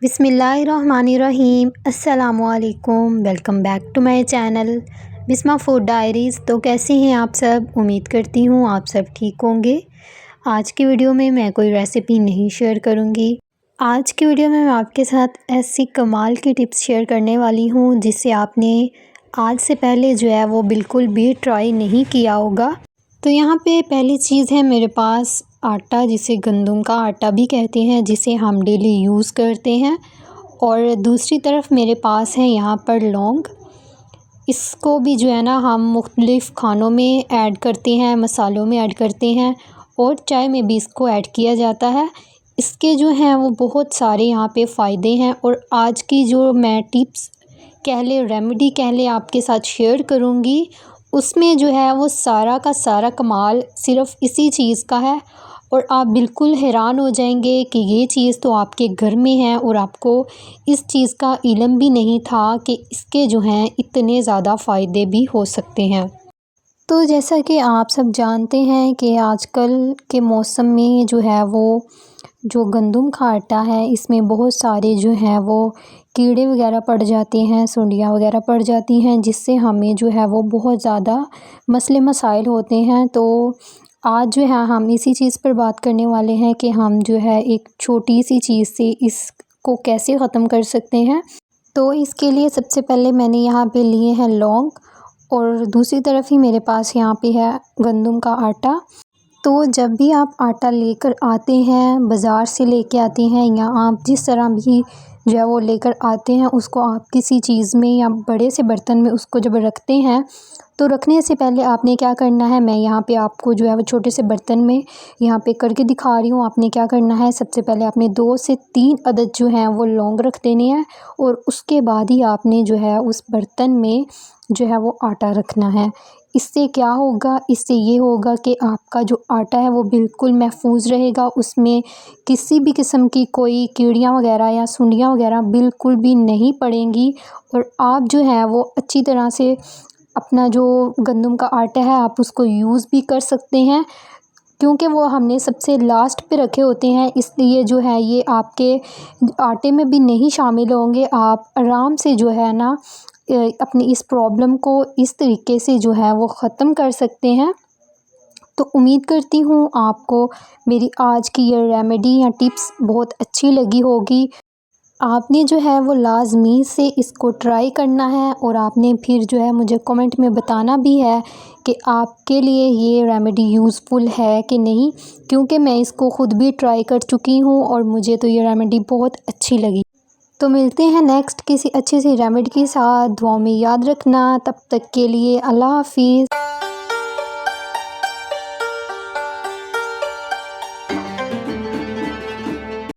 बिस्मिल्लाहिर्रहमानिर्रहीम अस्सलामुअलैकुम। Welcome back to my channel Bisma food diaries. तो कैसे हैं आप सब? उम्मीद करती हूँ आप सब ठीक होंगे। आज की वीडियो में मैं कोई रेसिपी नहीं शेयर करूँगी। आज की वीडियो में मैं आपके साथ ऐसी कमाल की टिप्स शेयर करने वाली हूँ जिससे आपने आज से पहले जो है वो बिल्कुल भी ट्राई नहीं किया होगा। तो यहाँ पे पहली चीज़ है मेरे पास आटा, जिसे गंदम का आटा भी कहते हैं, जिसे हम डेली यूज़ करते हैं। और दूसरी तरफ मेरे पास है यहाँ पर लौंग। इसको भी जो है ना हम मुख्तलिफ़ खानों में ऐड करते हैं, मसालों में ऐड करते हैं और चाय में भी इसको ऐड किया जाता है। इसके जो हैं वो बहुत सारे यहाँ पे फ़ायदे हैं और आज की जो मैं टिप्स कह ले, रेमेडी कह ले, आपके साथ शेयर करूँगी, उसमें जो है वो सारा का सारा कमाल सिर्फ़ इसी चीज़ का है। और आप बिल्कुल हैरान हो जाएंगे कि ये चीज़ तो आपके घर में है और आपको इस चीज़ का इल्म भी नहीं था कि इसके जो हैं इतने ज़्यादा फ़ायदे भी हो सकते हैं। तो जैसा कि आप सब जानते हैं कि आजकल के मौसम में जो है वो जो गंदम का आटा है, इसमें बहुत सारे जो हैं वो कीड़े वगैरह पड़ जाते हैं, सुंडियाँ वगैरह पड़ जाती हैं, जिससे हमें जो है वो बहुत ज़्यादा मसले मसाइल होते हैं। तो आज जो है हम इसी चीज़ पर बात करने वाले हैं कि हम जो है एक छोटी सी चीज़ से इसको कैसे ख़त्म कर सकते हैं। तो इसके लिए सबसे पहले मैंने यहाँ पे लिए हैं लौंग और दूसरी तरफ ही मेरे पास यहाँ पे है गंदम का आटा। तो जब भी आप आटा लेकर आते हैं, बाज़ार से लेके आते हैं या आप जिस तरह भी जो है वो लेकर आते हैं, उसको आप किसी चीज़ में या बड़े से बर्तन में उसको जब रखते हैं, तो रखने से पहले आपने क्या करना है, मैं यहाँ पे आपको जो है वो छोटे से बर्तन में यहाँ पे करके दिखा रही हूँ। आपने क्या करना है, सबसे पहले आपने 2 से 3 अदद जो हैं वो लौंग रख देने हैं और उसके बाद ही आपने जो है उस बर्तन में जो है वो आटा रखना है। इससे क्या होगा, इससे ये होगा कि आपका जो आटा है वो बिल्कुल महफूज रहेगा, उसमें किसी भी किस्म की कोई कीड़ियाँ वगैरह या सुंडियाँ वगैरह बिल्कुल भी नहीं पड़ेंगी। और आप जो है वो अच्छी तरह से अपना जो गंदम का आटा है आप उसको यूज़ भी कर सकते हैं, क्योंकि वो हमने सबसे लास्ट पे रखे होते हैं, इसलिए जो है ये आपके आटे में भी नहीं शामिल होंगे। आप आराम से जो है ना अपनी इस प्रॉब्लम को इस तरीके से जो है वो ख़त्म कर सकते हैं। तो उम्मीद करती हूँ आपको मेरी आज की ये रेमेडी या टिप्स बहुत अच्छी लगी होगी। आपने जो है वो लाज़मी से इसको ट्राई करना है और आपने फिर जो है मुझे कमेंट में बताना भी है कि आपके लिए ये रेमेडी यूज़फुल है कि नहीं, क्योंकि मैं इसको ख़ुद भी ट्राई कर चुकी हूँ और मुझे तो ये रेमेडी बहुत अच्छी लगी। तो मिलते हैं नेक्स्ट किसी अच्छी सी रेमेडी के साथ। दुआओं में याद रखना। तब तक के लिए अल्लाह हाफ़िज़।